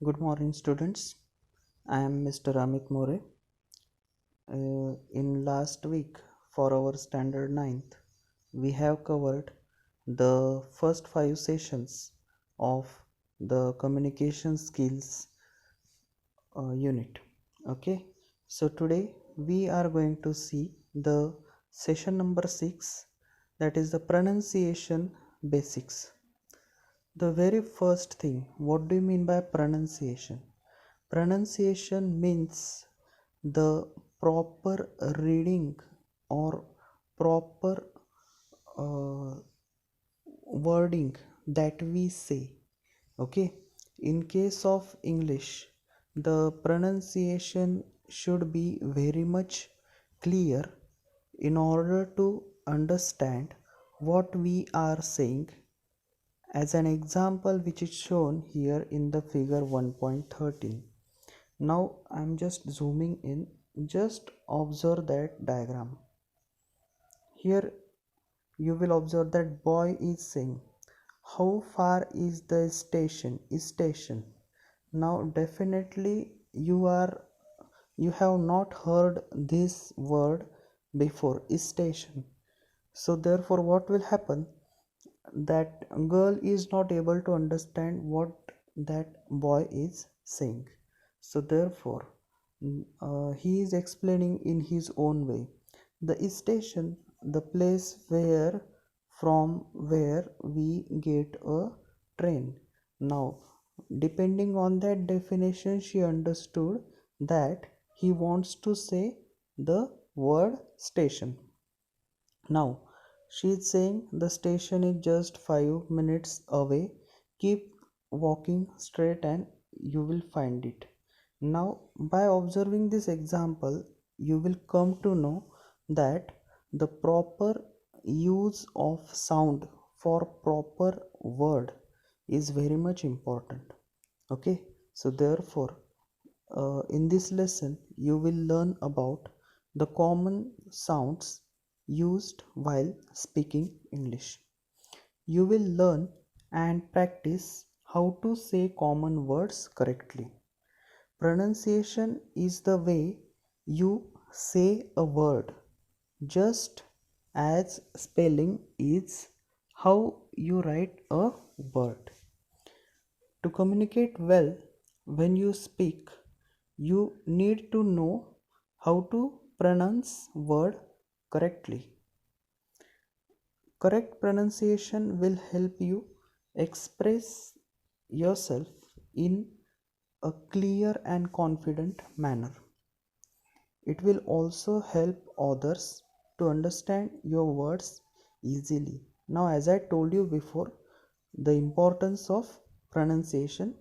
Good morning, students. I am Mr. Amit More. In last week, for our standard ninth, we have covered the first 5 sessions of the communication skills unit. Okay, so today we are going to see the session number 6, that is the pronunciation basics. The very first thing, what do you mean by pronunciation? Pronunciation means the proper reading or proper uh, wording that we say. Okay, in case of English, the pronunciation should be very much clear in order to understand what we are saying. As an example, which is shown here in the figure 1.13. Now I'm just zooming in. Just observe that diagram. Here you will observe that boy is saying, how far is the station? Is station. Now definitely you have not heard this word before, is station. So therefore what will happen? That girl is not able to understand what that boy is saying. So therefore he is explaining in his own way. The station, the place where from where we get a train. Now depending on that definition, she understood that he wants to say the word station. Now she is saying the station is just 5 minutes away. Keep walking straight and you will find it. Now, by observing this example, you will come to know that the proper use of sound for proper word is very much important. Okay, so therefore, in this lesson, you will learn about the common sounds used while speaking English. You will learn and practice how to say common words correctly. Pronunciation is the way you say a word, just as spelling is how you write a word. To communicate well when you speak, you need to know how to pronounce word correctly. Correct pronunciation will help you express yourself in a clear and confident manner. It will also help others to understand your words easily. Now, as I told you before, the importance of pronunciation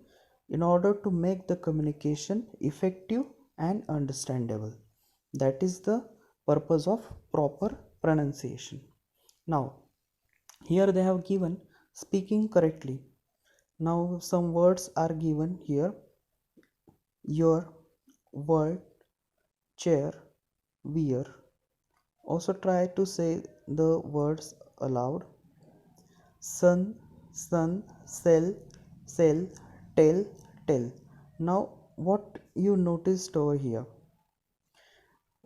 in order to make the communication effective and understandable. That is the purpose of proper pronunciation. Now, here they have given speaking correctly. Now, some words are given here: your, word, chair, wear. Also try to say the words aloud: sun, sun, cell, cell, tell, tell. Now, what you noticed over here?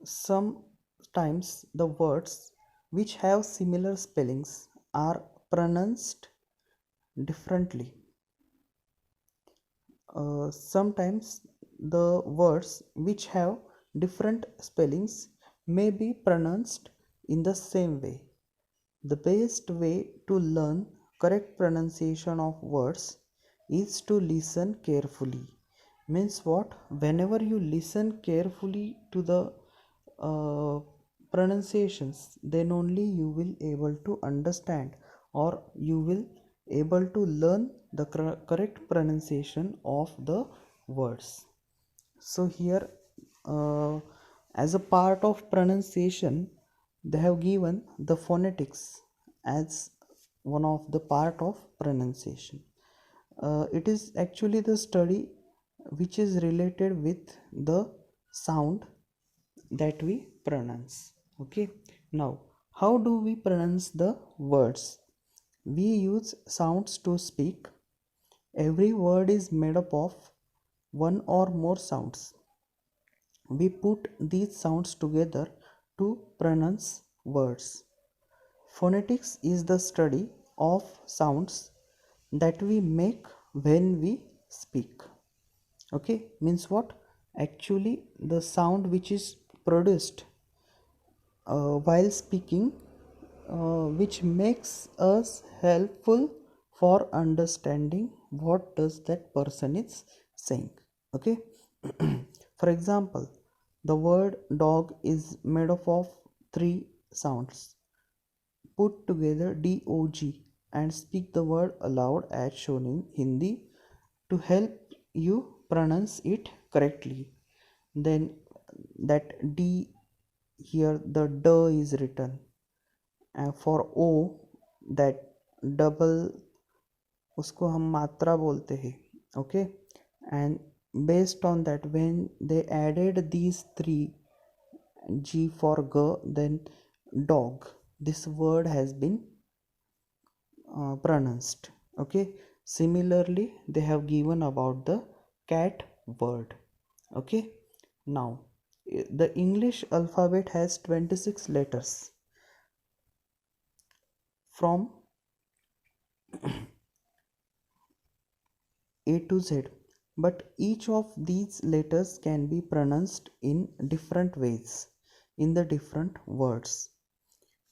Sometimes the words which have similar spellings are pronounced differently. Sometimes the words which have different spellings may be pronounced in the same way. The best way to learn correct pronunciation of words is to listen carefully. Means what? Whenever you listen carefully to the uh, pronunciations, then only you will able to understand, or you will able to learn the correct pronunciation of the words. So here, as a part of pronunciation, they have given the phonetics as one of the part of pronunciation. It is actually the study which is related with the sound that we pronounce. Okay, now how do we pronounce the words? We use sounds to speak. Every word is made up of one or more sounds. We put these sounds together to pronounce words. Phonetics is the study of sounds that we make when we speak. Okay, means what? Actually, the sound which is produced while speaking, which makes us helpful for understanding what does that person is saying. Okay. For example, the word dog is made up of three sounds. Put together dog and speak the word aloud as shown in Hindi to help you pronounce it correctly. Then that D, here the D is written, and for O that double उसको हम मात्रा बोलते हैं. Okay, and based on that, when they added these three, G for G, then dog, this word has been pronounced. Okay, similarly they have given about the cat word. Okay, now the English alphabet has 26 letters from A to Z, but each of these letters can be pronounced in different ways in the different words.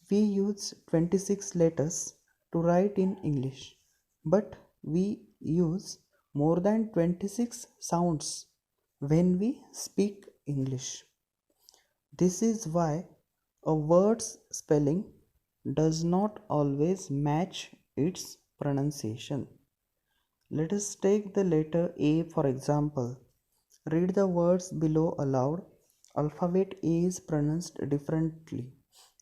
We use 26 letters to write in English, but we use more than 26 sounds when we speak English. This is why a word's spelling does not always match its pronunciation. Let us take the letter A for example. Read the words below aloud. Alphabet A is pronounced differently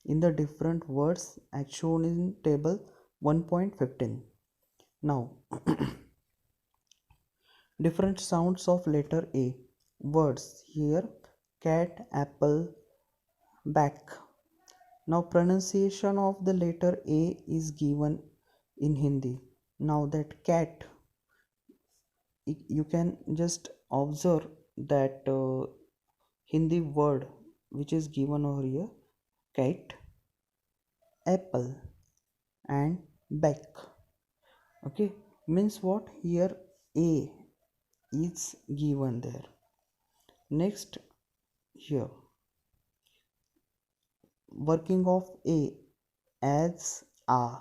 in the different words as shown in table 1.15. Now, different sounds of letter A. Words here: cat, apple, back. Now, pronunciation of the letter A is given in Hindi. Now, that cat, you can just observe that Hindi word which is given over here: cat, apple, and back. Okay, means what? Here A is given there. Next, here working of A as a,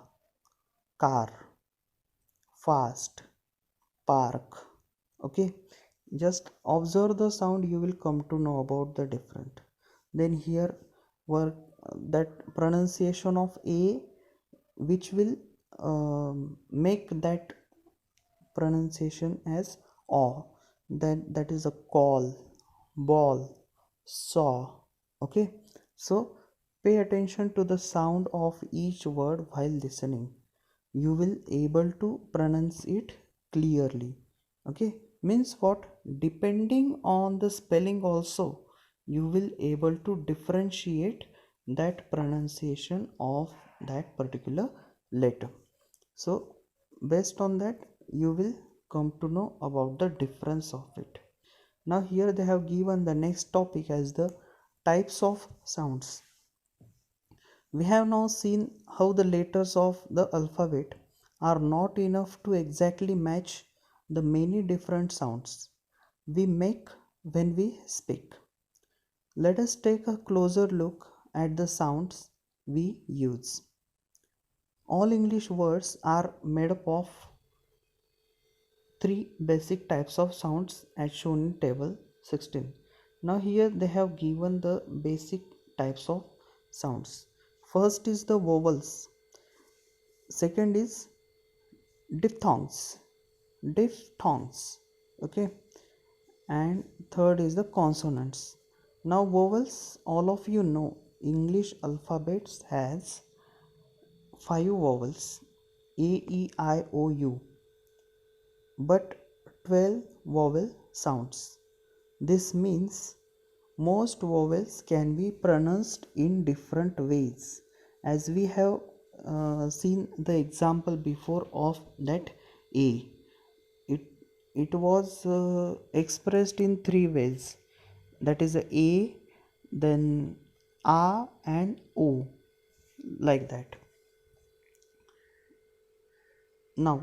car, fast, park. Okay, just observe the sound, you will come to know about the different. Then here work that pronunciation of A which will make that pronunciation as aw, then that is a call, ball, saw. Okay, so pay attention to the sound of each word while listening. You will able to pronounce it clearly. Okay, means what? Depending on the spelling also, you will able to differentiate that pronunciation of that particular letter. So based on that, you will come to know about the difference of it. Now here they have given the next topic as the types of sounds. We have now seen how the letters of the alphabet are not enough to exactly match the many different sounds we make when we speak. Let us take a closer look at the sounds we use. All English words are made up of three basic types of sounds as shown in table 16. Now here they have given the basic types of sounds. First is the vowels, second is diphthongs, okay, and third is the consonants. Now vowels, all of you know English alphabets has 5 vowels: A, E, I, O, U, but 12 vowel sounds. This means most vowels can be pronounced in different ways, as we have seen the example before of that A. It it was expressed in three ways, that is a, then a and o, like that. Now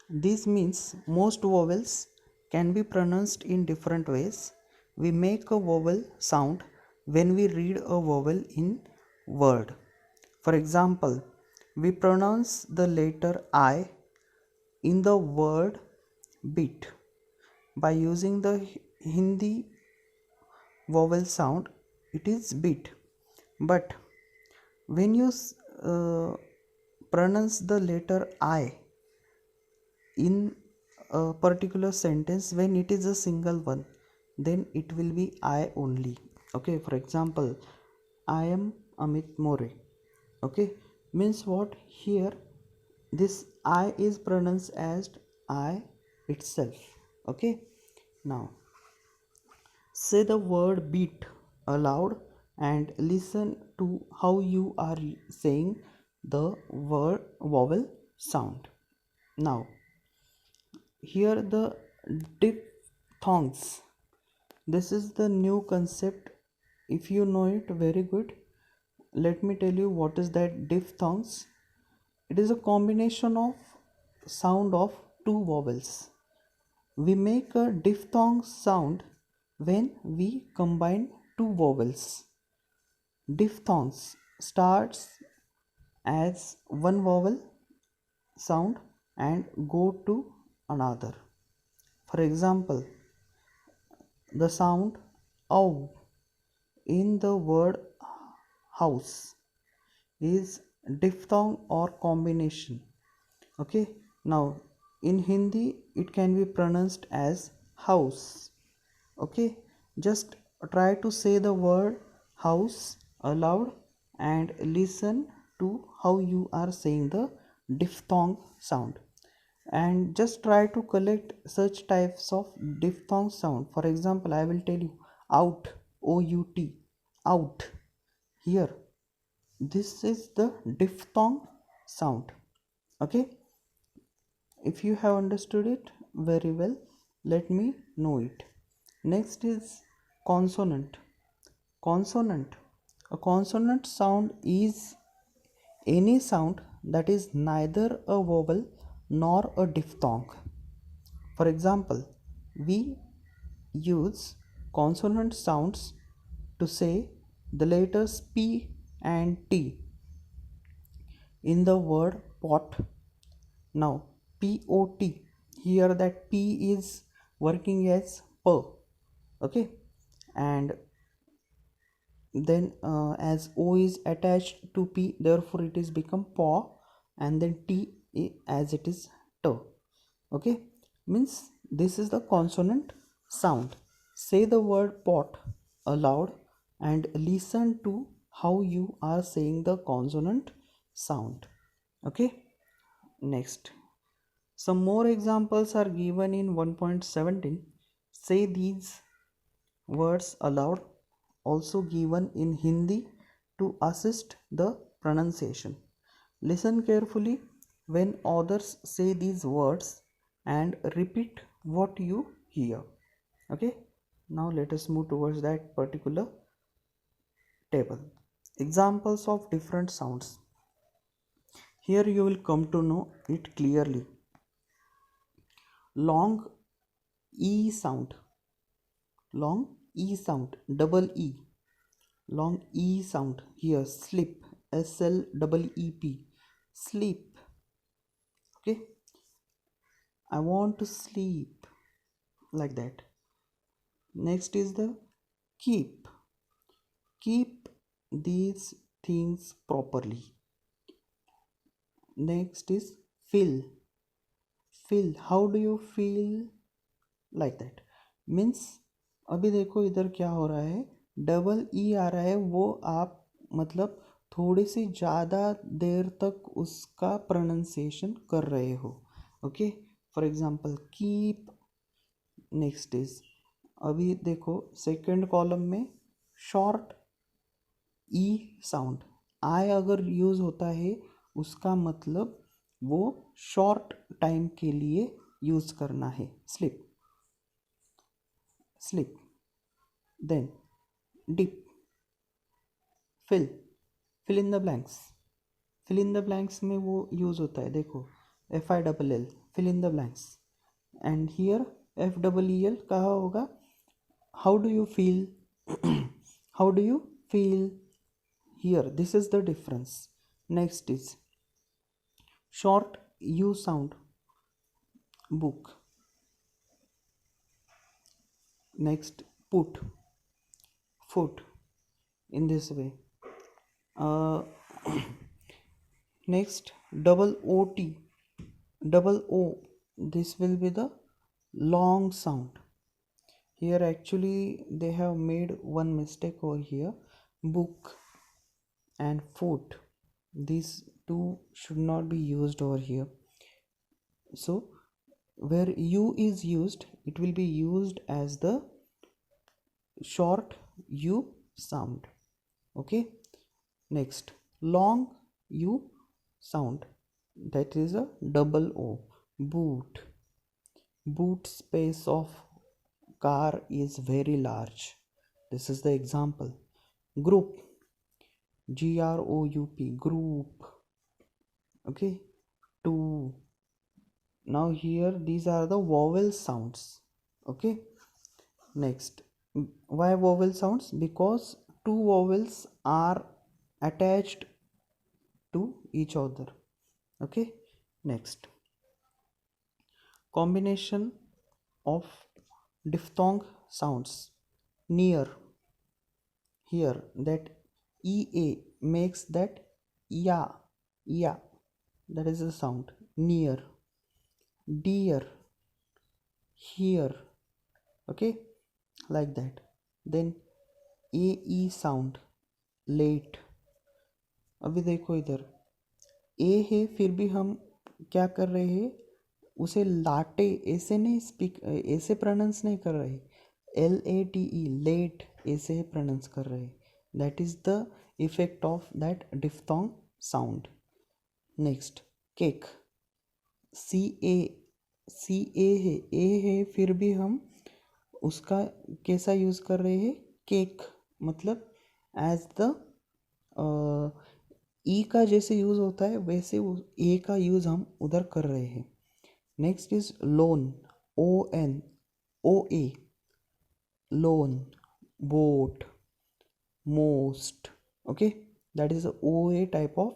this means most vowels can be pronounced in different ways. We make a vowel sound when we read a vowel in word. For example, we pronounce the letter I in the word bit by using the Hindi vowel sound, it is bit. But when you uh, pronounce the letter I in a particular sentence, when it is a single one, then it will be I only. Okay, for example, I am Amit More. Okay, means what? Here this I is pronounced as I itself. Okay, now say the word beat aloud and listen to how you are saying the word vowel sound. Now here the diphthongs. This is the new concept. If you know it very good, let me tell you what is that diphthongs. It is a combination of sound of two vowels. We make a diphthong sound when we combine two vowels. Diphthongs starts as one vowel sound and go to another. For example, the sound ow in the word house is diphthong or combination. Okay, now in Hindi it can be pronounced as house. Okay, just try to say the word house aloud and listen to how you are saying the diphthong sound, and just try to collect such types of diphthong sound. For example, I will tell you out, out, out. Here this is the diphthong sound. Okay, if you have understood it very well, let me know it. Next is consonant. Consonant, a consonant sound is any sound that is neither a vowel nor a diphthong. For example, we use consonant sounds to say the letters P and T in the word pot. Now pot, here that P is working as p. Okay, and then as O is attached to P, therefore it is become paw, and then as it is t. Okay, means this is the consonant sound. Say the word pot aloud and listen to how you are saying the consonant sound. Okay, next some more examples are given in 1.17. Say these words aloud, also given in Hindi to assist the pronunciation. Listen carefully when others say these words and repeat what you hear. Okay, now let us move towards that particular table. Examples of different sounds. Here you will come to know it clearly. Long E sound, long E sound, double E, long E sound. Here slip, SLEEP, sleep. Okay, I want to sleep, like that. Next is the keep, keep these things properly. Next is fill, fill, how do you feel, like that. Means अभी देखो इधर क्या हो रहा है, double E आ रहा है, वो आप मतलब थोड़ी सी ज़्यादा देर तक उसका प्रोनाउंसिएशन कर रहे हो. Okay, for example keep. Next is, अभी देखो सेकंड कॉलम में शॉर्ट ई साउंड, आई अगर यूज़ होता है उसका मतलब वो शॉर्ट टाइम के लिए यूज़ करना है. Slip, slip, then dip, fill, fill in the blanks. fill in the blanks में वो यूज होता है, देखो FILL, fill in the blanks. and here FEEL कहा होगा how do you feel. how do you feel here, this is the difference. Next is short U sound, book. Next put, foot, in this way. Next double OT, double O, this will be the long sound. Here actually they have made one mistake over here. Book and foot, these two should not be used over here. So where U is used, it will be used as the short U sound. Okay. Next long U sound, that is a double O, boot. Boot space of car is very large. This is the example. Group, GROUP, group. Okay. Two. Now here these are the vowel sounds. Okay. Next, why vowel sounds? Because two vowels are attached to each other. Okay. Next, combination of diphthong sounds. Near, here that EA makes that ya, ya, that is the sound. Near. Dear, here. Okay, like that. Then AE sound, late. अभी देखो इधर ए है, फिर भी हम क्या कर रहे हैं, उसे लाटे ऐसे नहीं स्पीक, ऐसे प्रोनाउंस नहीं कर रहे, LATE, लेट, ऐसे प्रोनाउंस कर रहे. That is the effect of that diphthong sound. Next cake, CA है, ए है, फिर भी हम उसका कैसा यूज कर रहे हैं, केक, मतलब एज द ई का जैसे यूज होता है वैसे ए का यूज हम उधर कर रहे हैं. Next is loan, ONOA, loan, boat, most. Okay, that is a OA type of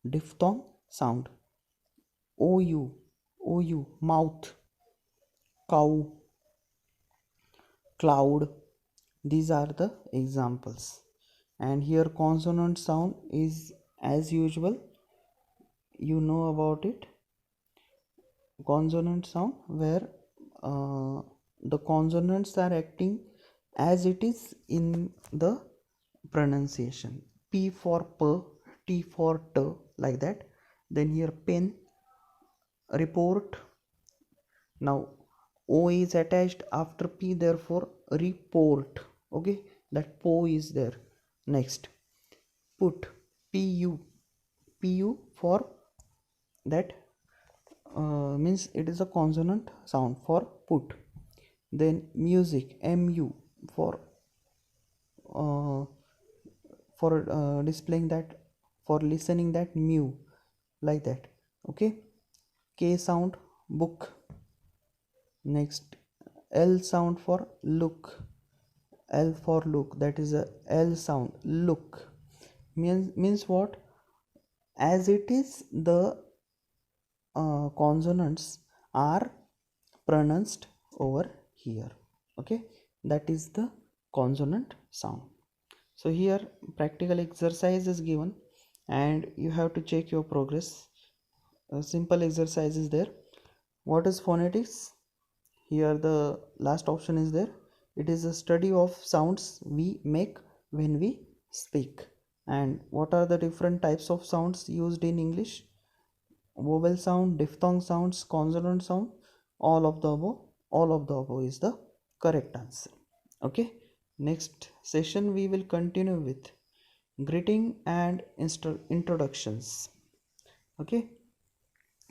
diphthong sound. OU, mouth, cow, cloud. These are the examples. And here consonant sound is as usual, you know about it. Consonant sound where the consonants are acting as it is in the pronunciation. P for P, T for T, like that. Then here pen, report. Now O is attached after P, therefore report. Okay, that po is there. Next put, PU for that means it is a consonant sound for put. Then music, MU for displaying that, for listening that, mu, like that. Okay. K sound, book. Next L sound for look, L for look, that is a L sound, look. Means what, as it is the consonants are pronounced over here. Okay, that is the consonant sound. So here practical exercise is given and you have to check your progress. A simple exercise is there. What is phonetics? Here the last option is there. It is a study of sounds we make when we speak. And what are the different types of sounds used in English? Vowel sound, diphthong sounds, consonant sound, all of the above. All of the above is the correct answer. Okay, next session we will continue with greeting and introductions. Okay,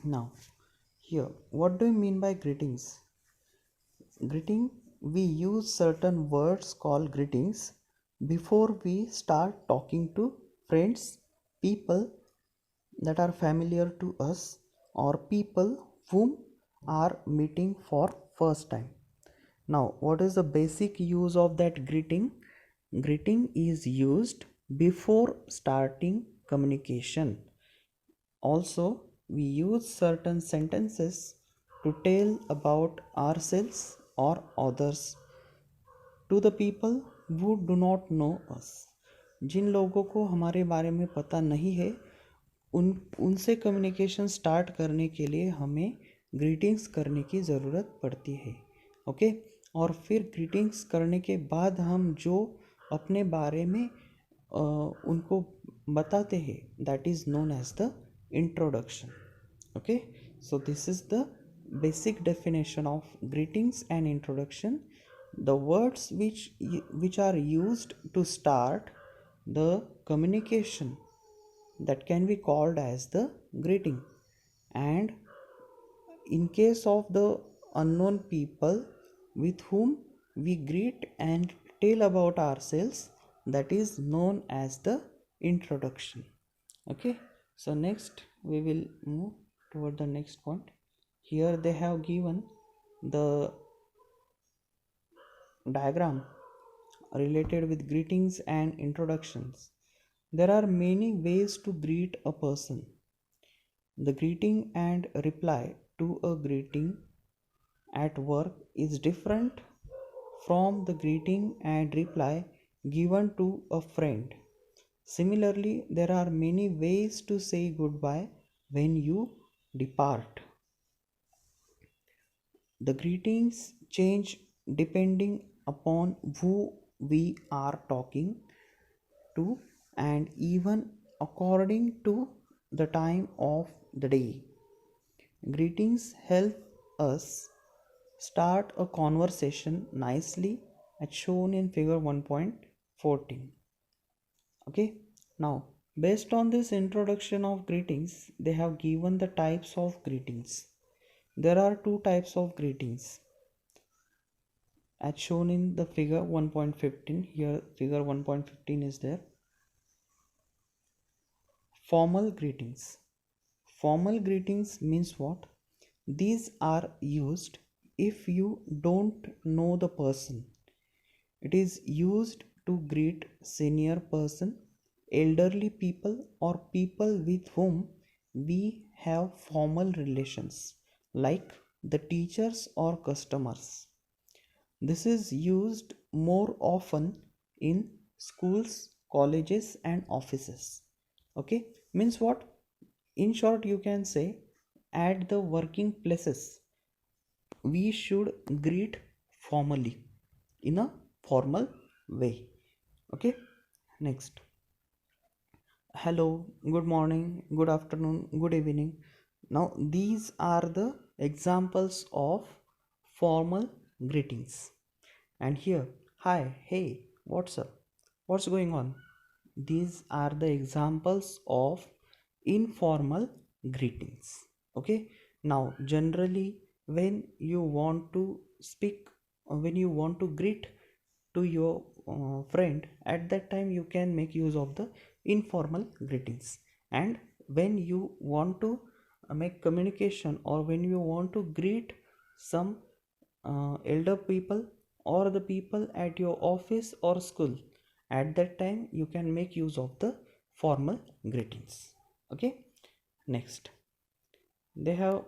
now here what do you mean by greetings? Greeting we use certain words called greetings before we start talking to friends, people that are familiar to us, or people whom are meeting for first time. Now, what is the basic use of that greeting? Greeting is used before starting communication. Also, we use certain sentences to tell about ourselves or others to the people who do not know us. जिन लोगों को हमारे बारे में पता नहीं है, उनसे communication start करने के लिए हमें ग्रीटिंग्स करने की ज़रूरत पड़ती है। ओके, और फिर ग्रीटिंग्स करने के बाद हम जो अपने बारे में उनको बताते हैं, that is known as the introduction. Okay, so this is the basic definition of greetings and introduction. The words which are used to start the communication, that can be called as the greeting. And in case of the unknown people with whom we greet and tell about ourselves, that is known as the introduction. Okay, so next we will move toward the next point. Here they have given the diagram related with greetings and introductions. There are many ways to greet a person. The greeting and reply to a greeting at work is different from the greeting and reply given to a friend. Similarly, there are many ways to say goodbye when you depart. The greetings change depending upon who we are talking to and even according to the time of the day. Greetings help us start a conversation nicely, as shown in figure 1.14. Okay, now based on this introduction of greetings, they have given the types of greetings. There are two types of greetings as shown in the figure 1.15. Here figure 1.15 is there. Formal greetings. Formal greetings means what? These are used if you don't know the person. It is used to greet senior person, elderly people, or people with whom we have formal relations, like the teachers or customers. This is used more often in schools, colleges, and offices. Okay, means what? In short, you can say at the working places we should greet formally in a formal way. Okay, next. Hello, good morning, good afternoon, good evening. Now, these are the examples of formal greetings. And here, hi, hey, what's up, what's going on? These are the examples of informal greetings. Okay, now generally, when you want to speak, when you want to greet to your friend, at that time you can make use of the informal greetings. And when you want to make communication, or when you want to greet some elder people or the people at your office or school, at that time you can make use of the formal greetings. Okay, next they have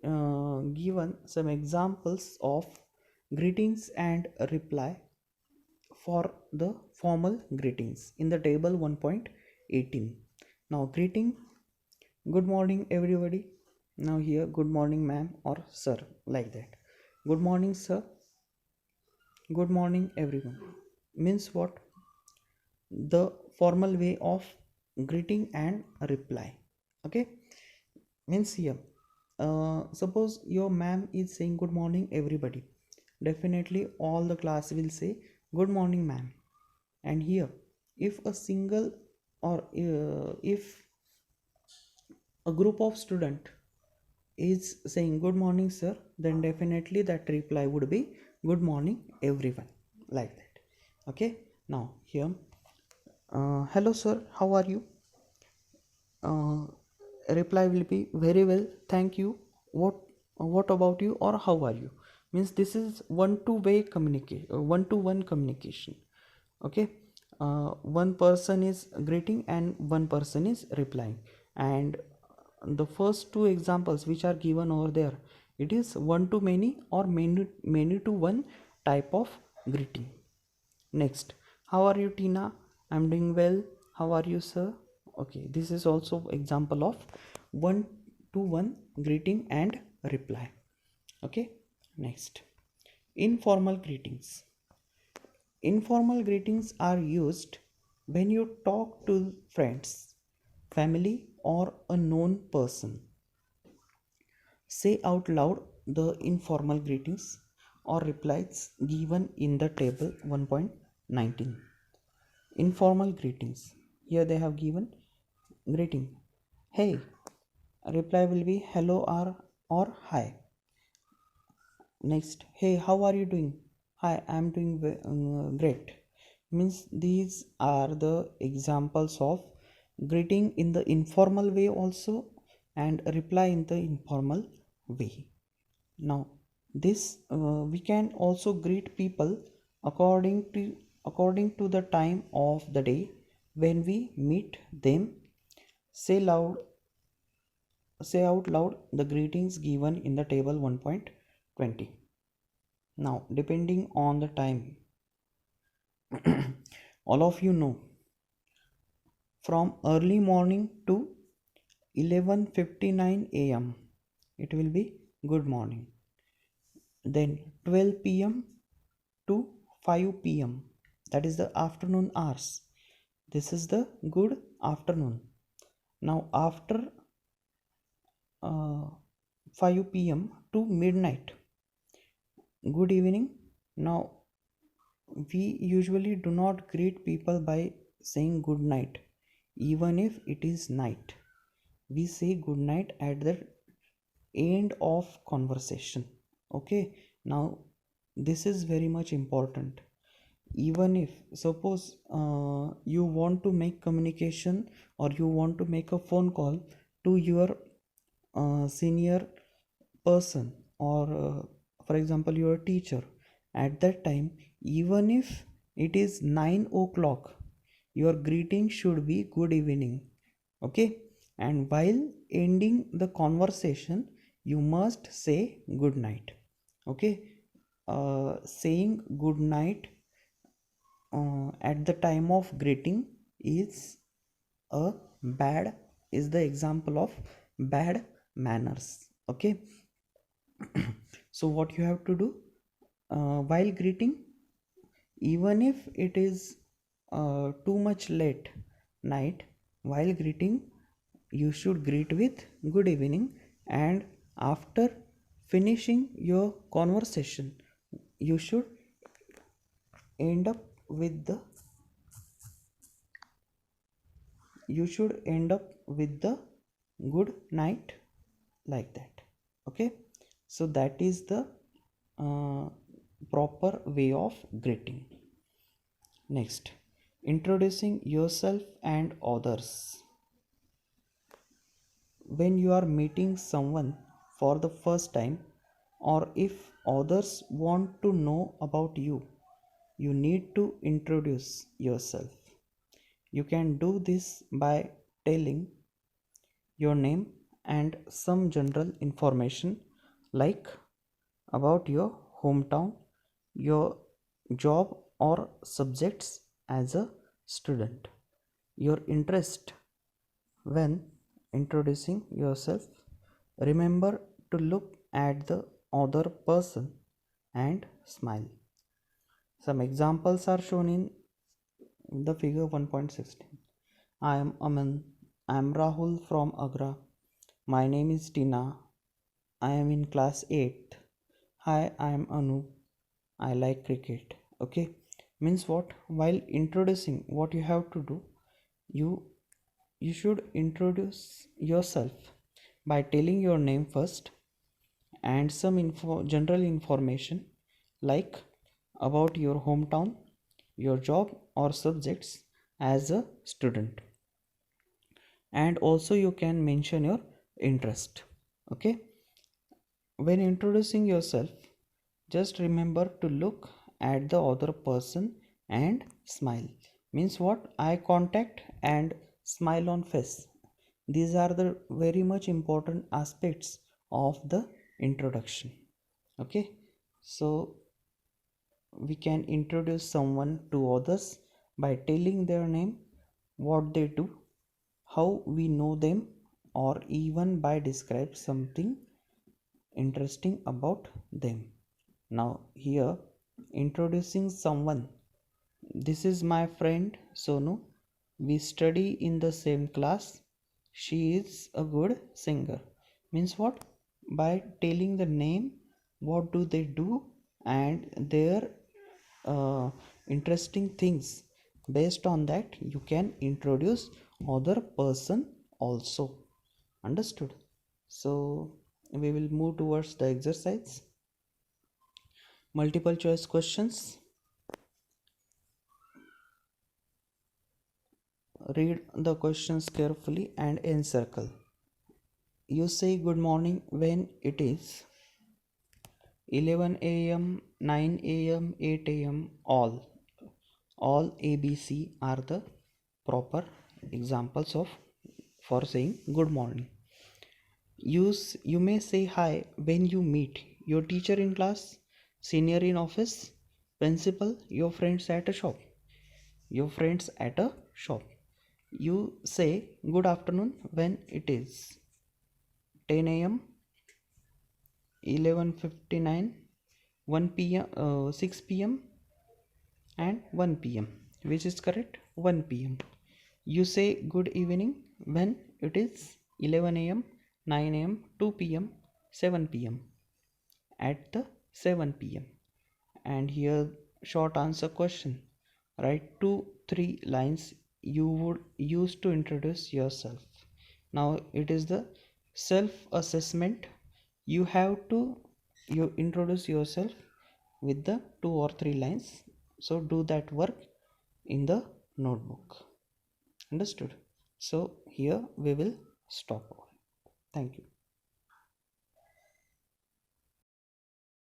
given some examples of greetings and reply for the formal greetings in the table 1.18. Now, greeting: good morning everybody. Now here, good morning ma'am or sir, like that. Good morning sir, good morning everyone, means what? The formal way of greeting and reply. Okay, means here, suppose your ma'am is saying good morning everybody, definitely all the class will say good morning ma'am. And here, if a single, or if a group of student is saying good morning sir, then definitely that reply would be good morning everyone, like that. Okay, now here, hello sir, how are you? uh, Reply will be very well, thank you. What about you, or how are you? Means this is one to way communication, one to one communication. Okay, one person is greeting and one person is replying. And the first two examples which are given over there, it is one to many or many to one type of greeting. Next, how are you, Tina? I'm doing well. How are you, sir? Okay, this is also example of one to one greeting and reply. Okay, next, informal greetings. Informal greetings are used when you talk to friends, family, or a known person. Say out loud the informal greetings or replies given in the table 1.19. Informal greetings. Here they have given greeting. Hey. Reply will be hello or hi. Next. Hey, how are you doing? Hi, I'm doing great. Means these are the examples of greeting in the informal way also, and reply in the informal way. Now this we can also greet people according to the time of the day when we meet them. Say loud Say out loud the greetings given in the table 1.20. Now depending on the time, all of you know, from early morning to 11:59 a.m. it will be good morning. Then 12 p.m. to 5 p.m., that is the afternoon hours, this is the good afternoon. Now after 5 p.m. to midnight, good evening. Now we usually do not greet people by saying good night. Even if it is night, we say good night at the end of conversation. Okay, now this is very much important. Even if suppose you want to make communication, or you want to make a phone call to your senior person, or for example your teacher, at that time, even if it is 9 o'clock, your greeting should be good evening. Okay, and while ending the conversation, you must say good night. Okay, saying good night at the time of greeting is a bad is the example of bad manners. Okay, so what you have to do, while greeting, even if it is too much late night, while greeting you should greet with good evening. And after finishing your conversation, you should end up with the good night, like that. Okay, so that is the uh, proper way of greeting. Next, introducing yourself and others. When you are meeting someone for the first time, or if others want to know about you, you need to introduce yourself. You can do this by telling your name and some general information, like about your hometown, your job or subjects as a student, your interest. When introducing yourself, remember to look at the other person and smile. Some examples are shown in the figure 1.16. I am Aman. I am Rahul from Agra. My name is Tina. I am in class 8th. Hi, I am Anu. I like cricket. Okay, means what? While introducing, what you have to do, you you should introduce yourself by telling your name first and some general information, like about your hometown, your job or subjects as a student. And also you can mention your interest. Okay, when introducing yourself, just remember to look at the other person and smile. Means what? Eye contact and smile on face. These are the very much important aspects of the introduction. Okay, so we can introduce someone to others by telling their name, what they do, how we know them, or even by describe something interesting about them. Now here, introducing someone. This is my friend Sonu. We study in the same class. She is a good singer. Means what? By telling the name, what do they do, and their interesting things. Based on that, you can introduce other person also. Understood? So we will move towards the exercise. Multiple choice questions. Read the questions carefully and encircle. You say good morning when it is 11 a.m., 9 a.m., 8 a.m. All ABC are the proper examples of for saying good morning. You may say hi when you meet your teacher in class, senior in office, principal, your friends at a shop. Your friends at a shop. You say good afternoon when it is 10 a.m., 11:59, 1 p.m., 6 p.m. and 1 p.m. Which is correct? 1 p.m. You say good evening when it is 11 a.m., 9 a.m., 2 p.m., 7 p.m. At the 7 p.m. And here, short answer question. Write 2-3 lines you would use to introduce yourself. Now it is the self assessment. You introduce yourself with the 2 or 3 lines. So do that work in the notebook. Understood? So here we will stop. Thank you.